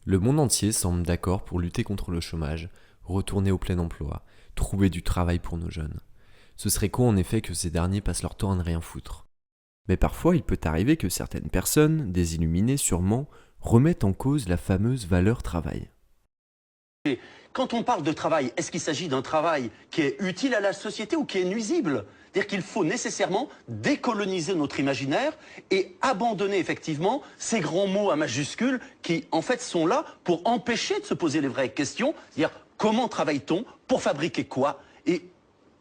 Le monde entier semble d'accord pour lutter contre le chômage, retourner au plein emploi, trouver du travail pour nos jeunes. Ce serait con en effet que ces derniers passent leur temps à ne rien foutre. Mais parfois il peut arriver que certaines personnes, des illuminés sûrement, remettent en cause la fameuse valeur travail. Quand on parle de travail, est-ce qu'il s'agit d'un travail qui est utile à la société ou qui est nuisible? C'est-à-dire qu'il faut nécessairement décoloniser notre imaginaire et abandonner effectivement ces grands mots à majuscules qui en fait sont là pour empêcher de se poser les vraies questions, c'est-à-dire comment travaille-t-on, pour fabriquer quoi et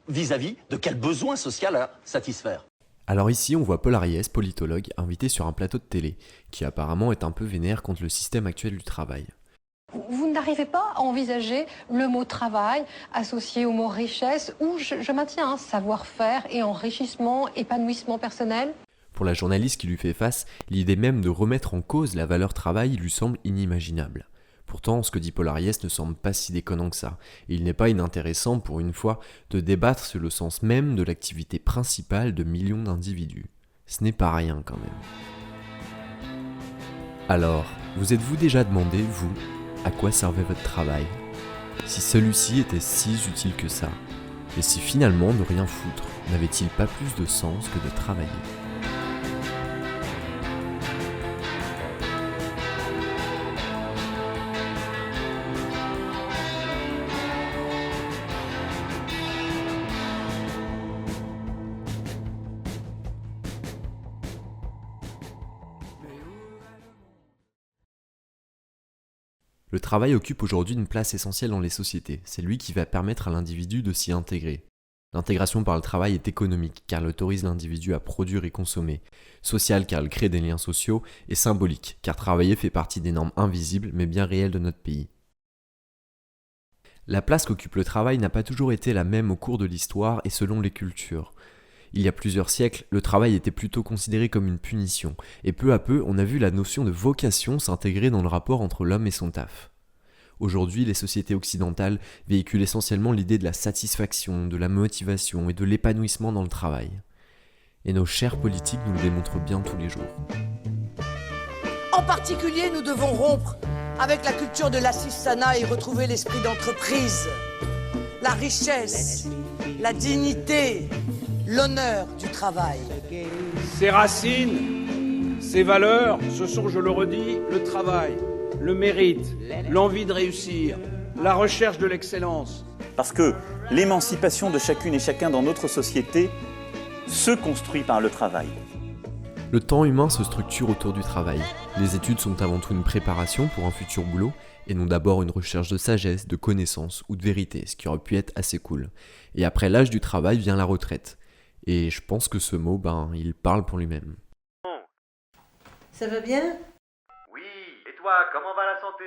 vis-à-vis de quel besoin social à satisfaire. Alors ici on voit Paul Ariès, politologue, invité sur un plateau de télé, qui apparemment est un peu vénère contre le système actuel du travail. Vous n'arrivez pas à envisager le mot travail associé au mot richesse ou, je maintiens, savoir-faire et enrichissement, épanouissement personnel? Pour la journaliste qui lui fait face, l'idée même de remettre en cause la valeur travail lui semble inimaginable. Pourtant, ce que dit Paul Ariès ne semble pas si déconnant que ça, et il n'est pas inintéressant pour une fois de débattre sur le sens même de l'activité principale de millions d'individus. Ce n'est pas rien quand même. Alors, vous êtes-vous déjà demandé, vous, à quoi servait votre travail? Si celui-ci était si utile que ça? Et si finalement ne rien foutre n'avait-il pas plus de sens que de travailler? Le travail occupe aujourd'hui une place essentielle dans les sociétés, c'est lui qui va permettre à l'individu de s'y intégrer. L'intégration par le travail est économique, car elle autorise l'individu à produire et consommer, sociale, car elle crée des liens sociaux, et symbolique, car travailler fait partie des normes invisibles mais bien réelles de notre pays. La place qu'occupe le travail n'a pas toujours été la même au cours de l'histoire et selon les cultures. Il y a plusieurs siècles, le travail était plutôt considéré comme une punition, et peu à peu, on a vu la notion de vocation s'intégrer dans le rapport entre l'homme et son taf. Aujourd'hui, les sociétés occidentales véhiculent essentiellement l'idée de la satisfaction, de la motivation et de l'épanouissement dans le travail. Et nos chers politiques nous le démontrent bien tous les jours. En particulier, nous devons rompre avec la culture de l'assistanat et retrouver l'esprit d'entreprise, la richesse, la dignité, l'honneur du travail. Ses racines, ses valeurs, ce sont, je le redis, le travail, le mérite, l'envie de réussir, la recherche de l'excellence. Parce que l'émancipation de chacune et chacun dans notre société se construit par le travail. Le temps humain se structure autour du travail. Les études sont avant tout une préparation pour un futur boulot, et non d'abord une recherche de sagesse, de connaissances ou de vérité, ce qui aurait pu être assez cool. Et après l'âge du travail vient la retraite. Et je pense que ce mot, il parle pour lui-même. Ça va bien? Oui, et toi, comment va la santé?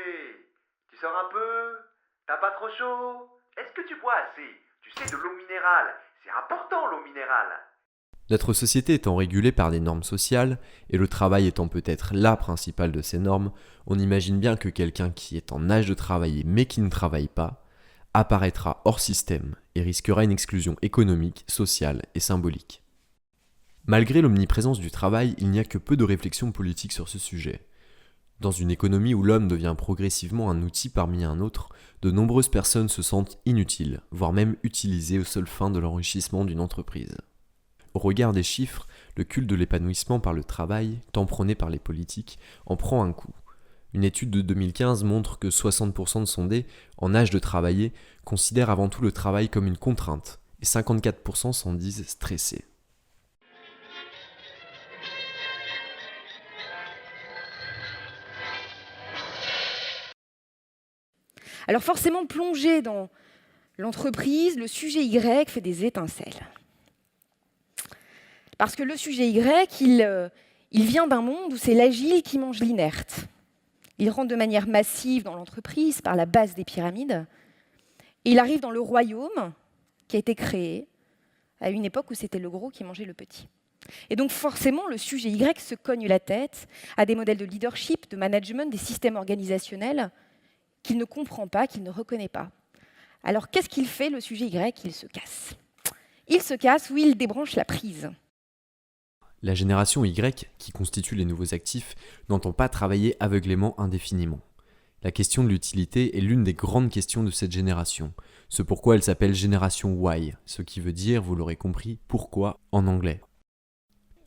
Tu sors un peu? T'as pas trop chaud? Est-ce que tu bois assez? Tu sais, de l'eau minérale, c'est important l'eau minérale. Notre société étant régulée par des normes sociales, et le travail étant peut-être la principale de ces normes, on imagine bien que quelqu'un qui est en âge de travailler mais qui ne travaille pas, apparaîtra hors système et risquera une exclusion économique, sociale et symbolique. Malgré l'omniprésence du travail, il n'y a que peu de réflexions politiques sur ce sujet. Dans une économie où l'homme devient progressivement un outil parmi un autre, de nombreuses personnes se sentent inutiles, voire même utilisées aux seules fins de l'enrichissement d'une entreprise. Au regard des chiffres, le culte de l'épanouissement par le travail, tant prôné par les politiques, en prend un coup. Une étude de 2015 montre que 60% de sondés, en âge de travailler, considèrent avant tout le travail comme une contrainte, et 54% s'en disent stressés. Alors forcément, plongé dans l'entreprise, le sujet Y fait des étincelles. Parce que le sujet Y, il vient d'un monde où c'est l'agile qui mange l'inerte. Il rentre de manière massive dans l'entreprise par la base des pyramides. Et il arrive dans le royaume qui a été créé à une époque où c'était le gros qui mangeait le petit. Et donc forcément, le sujet Y se cogne la tête à des modèles de leadership, de management, des systèmes organisationnels qu'il ne comprend pas, qu'il ne reconnaît pas. Alors qu'est-ce qu'il fait, le sujet Y? Il se casse. Il se casse ou il débranche la prise. La génération Y, qui constitue les nouveaux actifs, n'entend pas travailler aveuglément indéfiniment. La question de l'utilité est l'une des grandes questions de cette génération, ce pourquoi elle s'appelle génération Y, ce qui veut dire, vous l'aurez compris, pourquoi en anglais.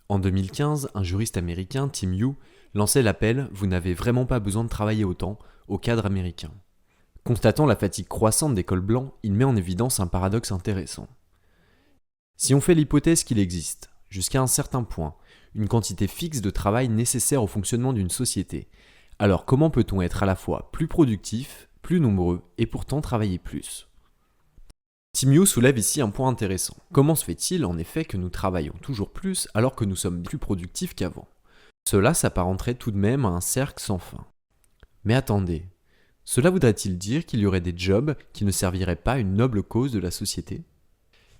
En 2015, un juriste américain, Tim Yu, lançait l'appel « Vous n'avez vraiment pas besoin de travailler autant » aux cadres américains. Constatant la fatigue croissante des cols blancs, il met en évidence un paradoxe intéressant. Si on fait l'hypothèse qu'il existe, jusqu'à un certain point, une quantité fixe de travail nécessaire au fonctionnement d'une société, alors comment peut-on être à la fois plus productif, plus nombreux et pourtant travailler plus ? Tim Yu soulève ici un point intéressant. Comment se fait-il en effet que nous travaillons toujours plus alors que nous sommes plus productifs qu'avant ? Cela s'apparenterait tout de même à un cercle sans fin. Mais attendez, cela voudrait-il dire qu'il y aurait des jobs qui ne serviraient pas à une noble cause de la société ?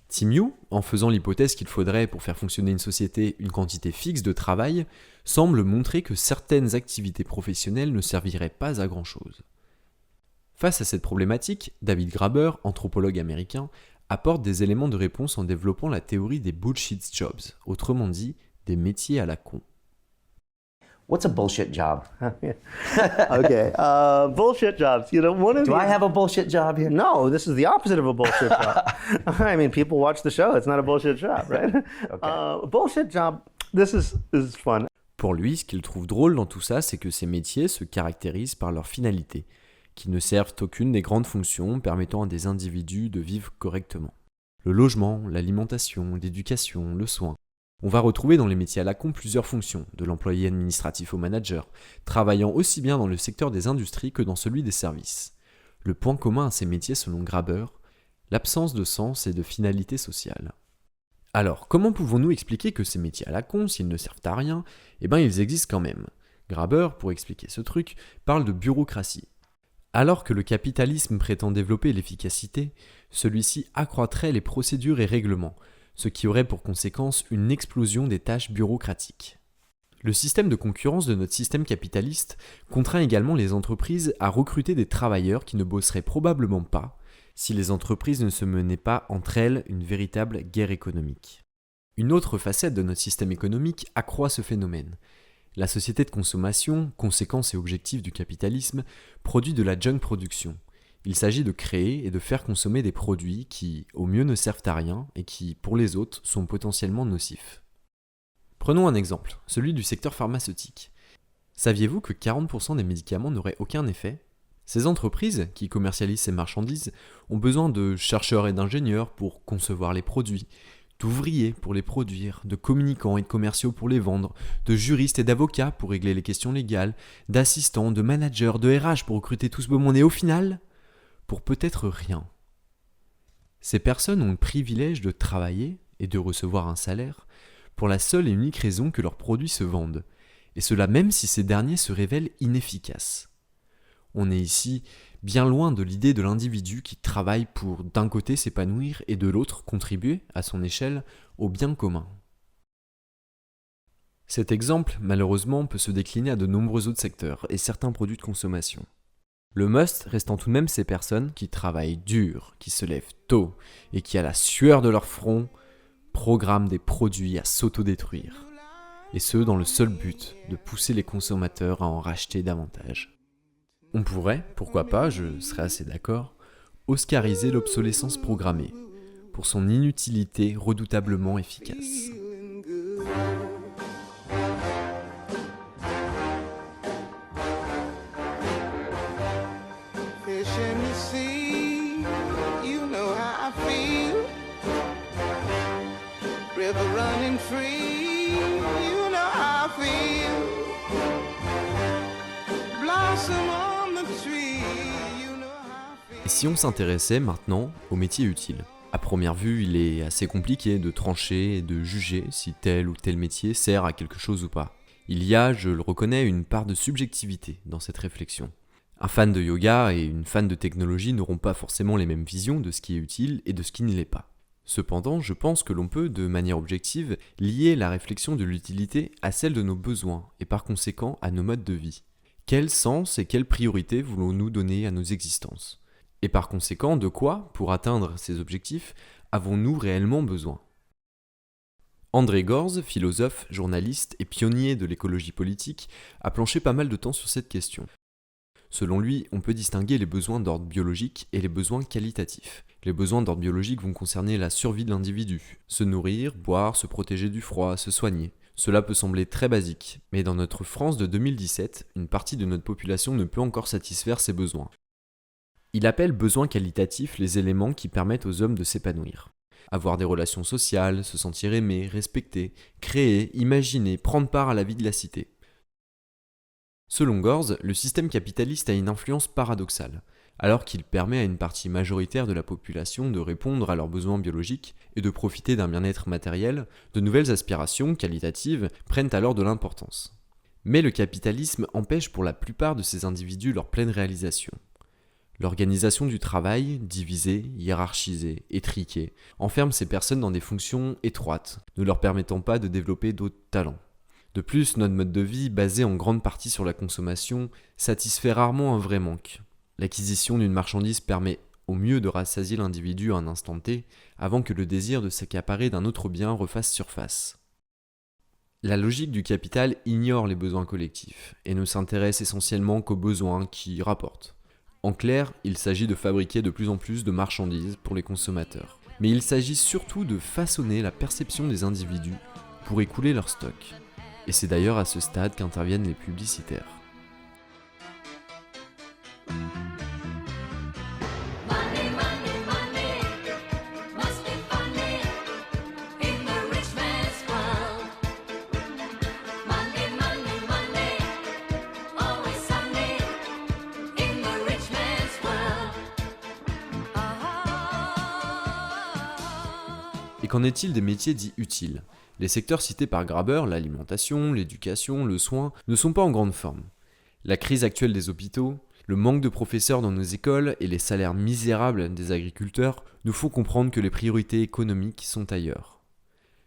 Tim Yu, en faisant l'hypothèse qu'il faudrait pour faire fonctionner une société une quantité fixe de travail, semble montrer que certaines activités professionnelles ne serviraient pas à grand-chose. Face à cette problématique, David Graeber, anthropologue américain, apporte des éléments de réponse en développant la théorie des bullshit jobs, autrement dit, des métiers à la con. What's a bullshit job? Okay, bullshit jobs. You know, one of Do I have a bullshit job here? No, this is the opposite of a bullshit job. I mean, people watch the show. It's not a bullshit job, right? Okay. Bullshit job. This is fun. Pour lui, ce qu'il trouve drôle dans tout ça, c'est que ces métiers se caractérisent par leur finalité, qui ne servent aucune des grandes fonctions permettant à des individus de vivre correctement. Le logement, l'alimentation, l'éducation, le soin. On va retrouver dans les métiers à la con plusieurs fonctions, de l'employé administratif au manager, travaillant aussi bien dans le secteur des industries que dans celui des services. Le point commun à ces métiers selon Graeber, l'absence de sens et de finalité sociale. Alors, comment pouvons-nous expliquer que ces métiers à la con, s'ils ne servent à rien, ils existent quand même ? Graeber, pour expliquer ce truc, parle de bureaucratie. Alors que le capitalisme prétend développer l'efficacité, celui-ci accroîtrait les procédures et règlements, ce qui aurait pour conséquence une explosion des tâches bureaucratiques. Le système de concurrence de notre système capitaliste contraint également les entreprises à recruter des travailleurs qui ne bosseraient probablement pas si les entreprises ne se menaient pas entre elles une véritable guerre économique. Une autre facette de notre système économique accroît ce phénomène. La société de consommation, conséquence et objectif du capitalisme, produit de la junk production. Il s'agit de créer et de faire consommer des produits qui, au mieux, ne servent à rien et qui, pour les autres, sont potentiellement nocifs. Prenons un exemple, celui du secteur pharmaceutique. Saviez-vous que 40% des médicaments n'auraient aucun effet ? Ces entreprises, qui commercialisent ces marchandises, ont besoin de chercheurs et d'ingénieurs pour concevoir les produits, d'ouvriers pour les produire, de communicants et de commerciaux pour les vendre, de juristes et d'avocats pour régler les questions légales, d'assistants, de managers, de RH pour recruter tout ce beau monde et au final, pour peut-être rien. Ces personnes ont le privilège de travailler et de recevoir un salaire pour la seule et unique raison que leurs produits se vendent, et cela même si ces derniers se révèlent inefficaces. On est ici bien loin de l'idée de l'individu qui travaille pour d'un côté s'épanouir et de l'autre contribuer, à son échelle, au bien commun. Cet exemple, malheureusement, peut se décliner à de nombreux autres secteurs et certains produits de consommation. Le must restant tout de même ces personnes qui travaillent dur, qui se lèvent tôt et qui, à la sueur de leur front, programment des produits à s'autodétruire. Et ce, dans le seul but de pousser les consommateurs à en racheter davantage. On pourrait, pourquoi pas, je serais assez d'accord, oscariser l'obsolescence programmée, pour son inutilité redoutablement efficace. Et si on s'intéressait maintenant au métier utile ? À première vue, il est assez compliqué de trancher et de juger si tel ou tel métier sert à quelque chose ou pas. Il y a, je le reconnais, une part de subjectivité dans cette réflexion. Un fan de yoga et une fan de technologie n'auront pas forcément les mêmes visions de ce qui est utile et de ce qui ne l'est pas. Cependant, je pense que l'on peut, de manière objective, lier la réflexion de l'utilité à celle de nos besoins et par conséquent à nos modes de vie. Quel sens et quelle priorité voulons-nous donner à nos existences ? Et par conséquent, de quoi, pour atteindre ces objectifs, avons-nous réellement besoin ? André Gorz, philosophe, journaliste et pionnier de l'écologie politique, a planché pas mal de temps sur cette question. Selon lui, on peut distinguer les besoins d'ordre biologique et les besoins qualitatifs. Les besoins d'ordre biologique vont concerner la survie de l'individu. Se nourrir, boire, se protéger du froid, se soigner. Cela peut sembler très basique, mais dans notre France de 2017, une partie de notre population ne peut encore satisfaire ces besoins. Il appelle besoins qualitatifs les éléments qui permettent aux hommes de s'épanouir. Avoir des relations sociales, se sentir aimé, respecté, créer, imaginer, prendre part à la vie de la cité. Selon Gorz, le système capitaliste a une influence paradoxale. Alors qu'il permet à une partie majoritaire de la population de répondre à leurs besoins biologiques et de profiter d'un bien-être matériel, de nouvelles aspirations qualitatives prennent alors de l'importance. Mais le capitalisme empêche pour la plupart de ces individus leur pleine réalisation. L'organisation du travail, divisée, hiérarchisée, étriquée, enferme ces personnes dans des fonctions étroites, ne leur permettant pas de développer d'autres talents. De plus, notre mode de vie, basé en grande partie sur la consommation, satisfait rarement un vrai manque. L'acquisition d'une marchandise permet au mieux de rassasier l'individu à un instant T, avant que le désir de s'accaparer d'un autre bien refasse surface. La logique du capital ignore les besoins collectifs, et ne s'intéresse essentiellement qu'aux besoins qui rapportent. En clair, il s'agit de fabriquer de plus en plus de marchandises pour les consommateurs. Mais il s'agit surtout de façonner la perception des individus pour écouler leur stock. Et c'est d'ailleurs à ce stade qu'interviennent les publicitaires. Et qu'en est-il des métiers dits utiles ? Les secteurs cités par Graeber, l'alimentation, l'éducation, le soin, ne sont pas en grande forme. La crise actuelle des hôpitaux, le manque de professeurs dans nos écoles et les salaires misérables des agriculteurs nous font comprendre que les priorités économiques sont ailleurs.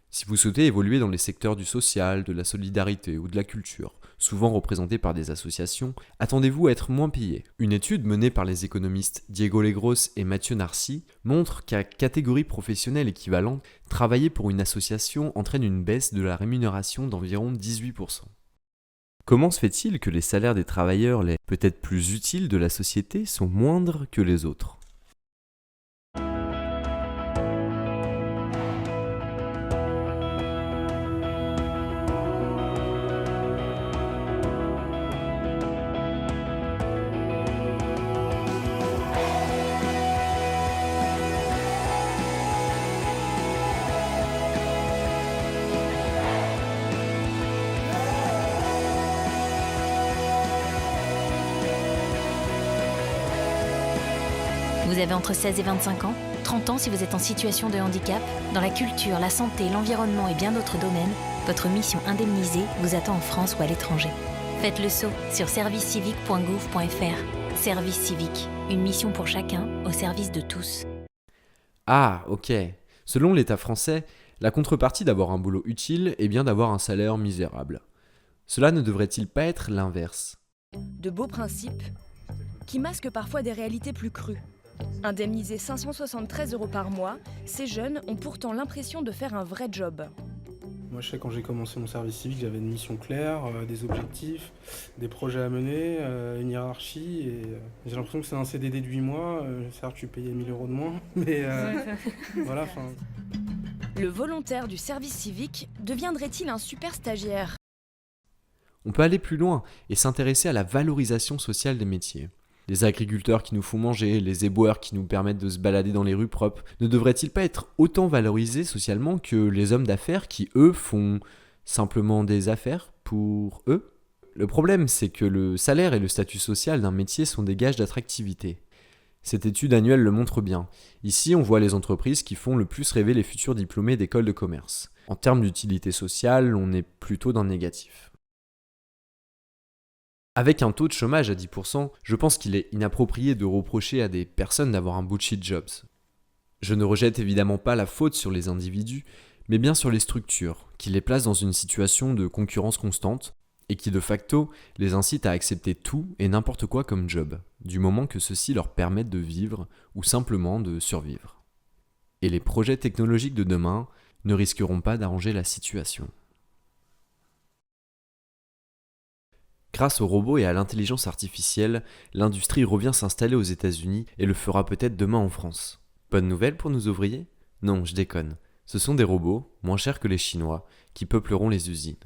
Si vous souhaitez évoluer dans les secteurs du social, de la solidarité ou de la culture, souvent représentés par des associations, attendez-vous à être moins payé. Une étude menée par les économistes Diego Legros et Mathieu Narcy montre qu'à catégorie professionnelle équivalente, travailler pour une association entraîne une baisse de la rémunération d'environ 18%. Comment se fait-il que les salaires des travailleurs les peut-être plus utiles de la société sont moindres que les autres ? Vous avez entre 16 et 25 ans, 30 ans si vous êtes en situation de handicap. Dans la culture, la santé, l'environnement et bien d'autres domaines, votre mission indemnisée vous attend en France ou à l'étranger. Faites le saut sur servicecivique.gouv.fr. Service civique, une mission pour chacun, au service de tous. Ah, ok. Selon l'État français, la contrepartie d'avoir un boulot utile est bien d'avoir un salaire misérable. Cela ne devrait-il pas être l'inverse ? De beaux principes qui masquent parfois des réalités plus crues. Indemnisés 573 € par mois, ces jeunes ont pourtant l'impression de faire un vrai job. Moi, je sais, quand j'ai commencé mon service civique, j'avais une mission claire, des objectifs, des projets à mener, une hiérarchie. Et j'ai l'impression que c'est un CDD de 8 mois. Certes, je suis payé 1000 € de moins, mais voilà. Enfin. Le volontaire du service civique deviendrait-il un super stagiaire ? On peut aller plus loin et s'intéresser à la valorisation sociale des métiers. Les agriculteurs qui nous font manger, les éboueurs qui nous permettent de se balader dans les rues propres, ne devraient-ils pas être autant valorisés socialement que les hommes d'affaires qui, eux, font simplement des affaires pour eux ? Le problème, c'est que le salaire et le statut social d'un métier sont des gages d'attractivité. Cette étude annuelle le montre bien. Ici, on voit les entreprises qui font le plus rêver les futurs diplômés d'écoles de commerce. En termes d'utilité sociale, on est plutôt dans le négatif. Avec un taux de chômage à 10%, je pense qu'il est inapproprié de reprocher à des personnes d'avoir un bullshit jobs. Je ne rejette évidemment pas la faute sur les individus, mais bien sur les structures, qui les placent dans une situation de concurrence constante, et qui de facto les incitent à accepter tout et n'importe quoi comme job, du moment que ceux-ci leur permettent de vivre ou simplement de survivre. Et les projets technologiques de demain ne risqueront pas d'arranger la situation. Grâce aux robots et à l'intelligence artificielle, l'industrie revient s'installer aux États-Unis et le fera peut-être demain en France. Bonne nouvelle pour nos ouvriers ? Non, je déconne. Ce sont des robots, moins chers que les Chinois, qui peupleront les usines.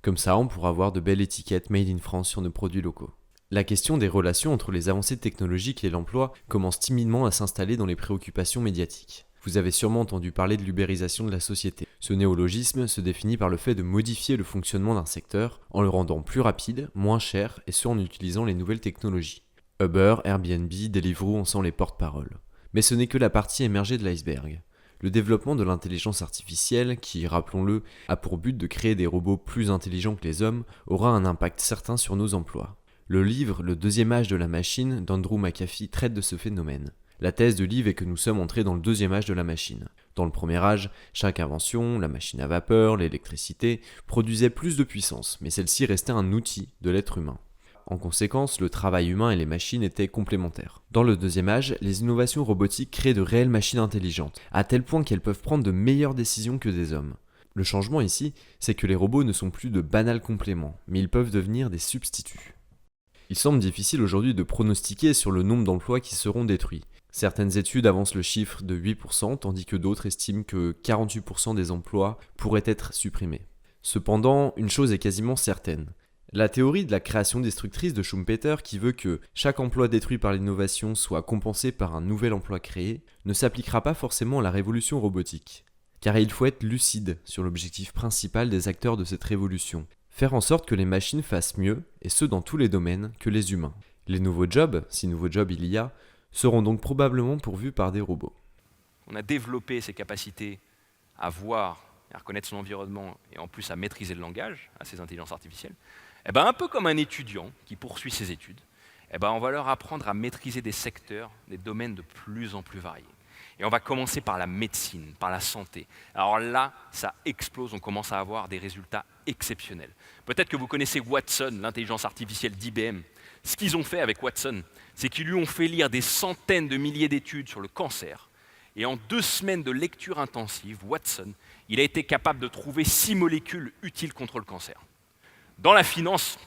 Comme ça, on pourra avoir de belles étiquettes Made in France sur nos produits locaux. La question des relations entre les avancées technologiques et l'emploi commence timidement à s'installer dans les préoccupations médiatiques. Vous avez sûrement entendu parler de l'ubérisation de la société. Ce néologisme se définit par le fait de modifier le fonctionnement d'un secteur en le rendant plus rapide, moins cher et ce en utilisant les nouvelles technologies. Uber, Airbnb, Deliveroo en sont les porte-paroles. Mais ce n'est que la partie émergée de l'iceberg. Le développement de l'intelligence artificielle, qui, rappelons-le, a pour but de créer des robots plus intelligents que les hommes, aura un impact certain sur nos emplois. Le livre « Le deuxième âge de la machine » d'Andrew McAfee traite de ce phénomène. La thèse du livre est que nous sommes entrés dans le deuxième âge de la machine. Dans le premier âge, chaque invention, la machine à vapeur, l'électricité, produisait plus de puissance, mais celle-ci restait un outil de l'être humain. En conséquence, le travail humain et les machines étaient complémentaires. Dans le deuxième âge, les innovations robotiques créent de réelles machines intelligentes, à tel point qu'elles peuvent prendre de meilleures décisions que des hommes. Le changement ici, c'est que les robots ne sont plus de banals compléments, mais ils peuvent devenir des substituts. Il semble difficile aujourd'hui de pronostiquer sur le nombre d'emplois qui seront détruits. Certaines études avancent le chiffre de 8%, tandis que d'autres estiment que 48% des emplois pourraient être supprimés. Cependant, une chose est quasiment certaine. La théorie de la création destructrice de Schumpeter, qui veut que chaque emploi détruit par l'innovation soit compensé par un nouvel emploi créé, ne s'appliquera pas forcément à la révolution robotique. Car il faut être lucide sur l'objectif principal des acteurs de cette révolution. Faire en sorte que les machines fassent mieux, et ce dans tous les domaines, que les humains. Les nouveaux jobs, si nouveaux jobs il y a, seront donc probablement pourvus par des robots. On a développé ces capacités à voir, à reconnaître son environnement et en plus à maîtriser le langage, à ces intelligences artificielles. Et un peu comme un étudiant qui poursuit ses études, on va leur apprendre à maîtriser des secteurs, des domaines de plus en plus variés. Et on va commencer par la médecine, par la santé. Alors là, ça explose, on commence à avoir des résultats exceptionnels. Peut-être que vous connaissez Watson, l'intelligence artificielle d'IBM. Ce qu'ils ont fait avec Watson, c'est qu'ils lui ont fait lire des centaines de milliers d'études sur le cancer. Et en 2 semaines de lecture intensive, Watson, il a été capable de trouver 6 molécules utiles contre le cancer. Dans la finance,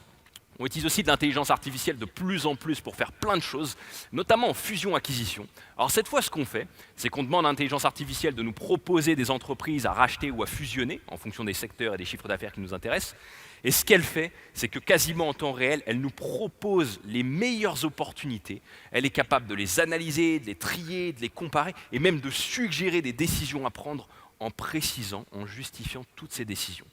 on utilise aussi de l'intelligence artificielle de plus en plus pour faire plein de choses, notamment en fusion-acquisition. Alors cette fois, ce qu'on fait, c'est qu'on demande à l'intelligence artificielle de nous proposer des entreprises à racheter ou à fusionner, en fonction des secteurs et des chiffres d'affaires qui nous intéressent. Et ce qu'elle fait, c'est que quasiment en temps réel, elle nous propose les meilleures opportunités. Elle est capable de les analyser, de les trier, de les comparer, et même de suggérer des décisions à prendre en précisant, en justifiant toutes ces décisions.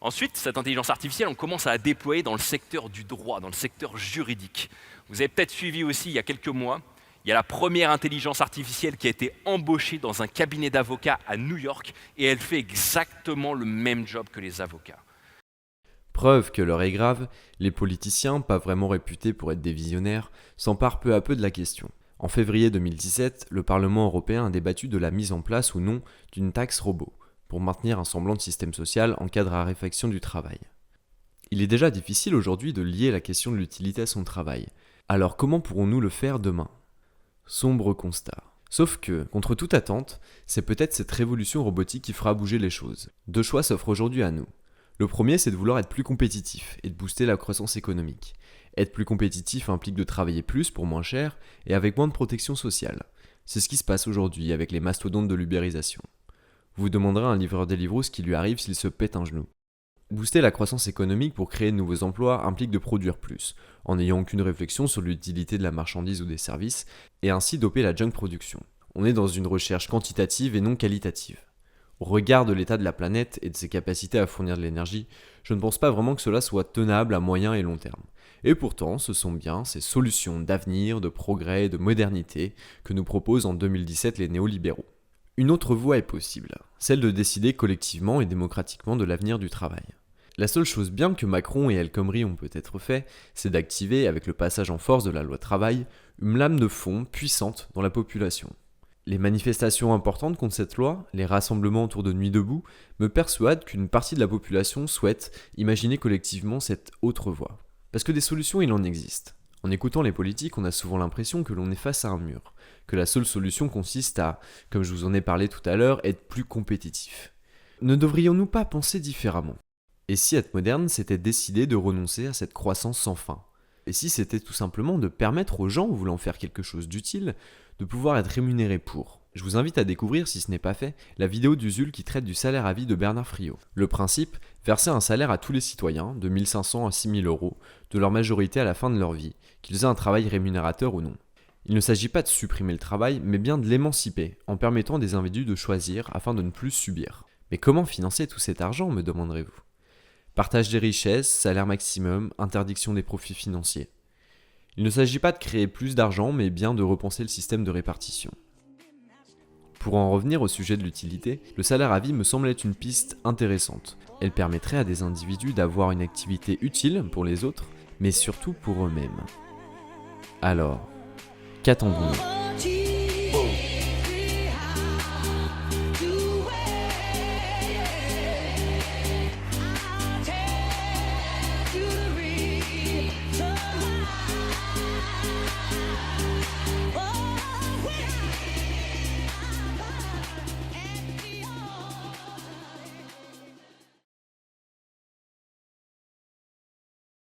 Ensuite, cette intelligence artificielle, on commence à la déployer dans le secteur du droit, dans le secteur juridique. Vous avez peut-être suivi aussi, il y a quelques mois, il y a la première intelligence artificielle qui a été embauchée dans un cabinet d'avocats à New York, et elle fait exactement le même job que les avocats. Preuve que l'heure est grave, les politiciens, pas vraiment réputés pour être des visionnaires, s'emparent peu à peu de la question. En février 2017, le Parlement européen a débattu de la mise en place ou non d'une taxe robot, pour maintenir un semblant de système social en cas de raréfaction du travail. Il est déjà difficile aujourd'hui de lier la question de l'utilité à son travail. Alors comment pourrons-nous le faire demain ? Sombre constat. Sauf que, contre toute attente, c'est peut-être cette révolution robotique qui fera bouger les choses. 2 choix s'offrent aujourd'hui à nous. Le premier, c'est de vouloir être plus compétitif et de booster la croissance économique. Être plus compétitif implique de travailler plus pour moins cher et avec moins de protection sociale. C'est ce qui se passe aujourd'hui avec les mastodontes de l'ubérisation. Vous demanderez à un livreur Deliveroo ce qui lui arrive s'il se pète un genou. Booster la croissance économique pour créer de nouveaux emplois implique de produire plus, en n'ayant aucune réflexion sur l'utilité de la marchandise ou des services, et ainsi doper la junk production. On est dans une recherche quantitative et non qualitative. Au regard de l'état de la planète et de ses capacités à fournir de l'énergie, je ne pense pas vraiment que cela soit tenable à moyen et long terme. Et pourtant, ce sont bien ces solutions d'avenir, de progrès et de modernité que nous proposent en 2017 les néolibéraux. Une autre voie est possible, celle de décider collectivement et démocratiquement de l'avenir du travail. La seule chose bien que Macron et El Khomri ont peut-être fait, c'est d'activer, avec le passage en force de la loi travail, une lame de fond puissante dans la population. Les manifestations importantes contre cette loi, les rassemblements autour de Nuit debout, me persuadent qu'une partie de la population souhaite imaginer collectivement cette autre voie. Parce que des solutions, il en existe. En écoutant les politiques, on a souvent l'impression que l'on est face à un mur, que la seule solution consiste à, comme je vous en ai parlé tout à l'heure, être plus compétitif. Ne devrions-nous pas penser différemment ? Et si être moderne, c'était décider de renoncer à cette croissance sans fin? Et si c'était tout simplement de permettre aux gens voulant faire quelque chose d'utile de pouvoir être rémunérés pour? Je vous invite à découvrir, si ce n'est pas fait, la vidéo d'Usul qui traite du salaire à vie de Bernard Friot. Le principe, verser un salaire à tous les citoyens, de 1 500 à 6 000 euros, de leur majorité à la fin de leur vie, qu'ils aient un travail rémunérateur ou non. Il ne s'agit pas de supprimer le travail, mais bien de l'émanciper, en permettant des individus de choisir afin de ne plus subir. Mais comment financer tout cet argent, me demanderez-vous? Partage des richesses, salaire maximum, interdiction des profits financiers. Il ne s'agit pas de créer plus d'argent, mais bien de repenser le système de répartition. Pour en revenir au sujet de l'utilité, le salaire à vie me semble être une piste intéressante. Elle permettrait à des individus d'avoir une activité utile pour les autres, mais surtout pour eux-mêmes. Alors, qu'attendons-nous ?